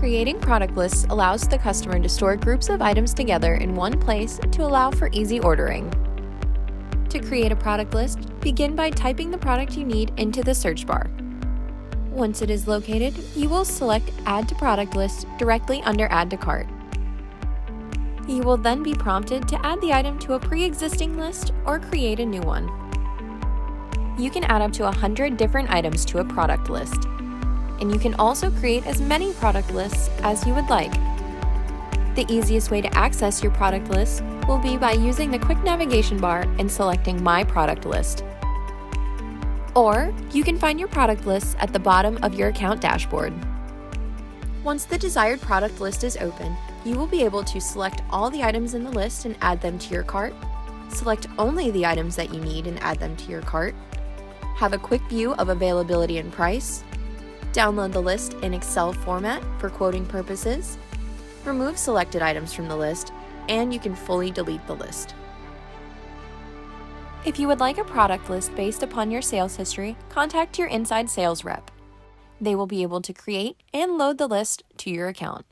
Creating product lists allows the customer to store groups of items together in one place to allow for easy ordering. To create a product list, begin by typing the product you need into the search bar. Once it is located, you will select Add to Product List directly under Add to Cart. You will then be prompted to add the item to a pre-existing list or create a new one. You can add up to 100 different items to a product list, and you can also create as many product lists as you would like. The easiest way to access your product list will be by using the quick navigation bar and selecting My Product List. Or you can find your product lists at the bottom of your account dashboard. Once the desired product list is open, you will be able to select all the items in the list and add them to your cart, select only the items that you need and add them to your cart, have a quick view of availability and price, download the list in Excel format for quoting purposes, remove selected items from the list, and you can fully delete the list. If you would like a product list based upon your sales history, contact your inside sales rep. They will be able to create and load the list to your account.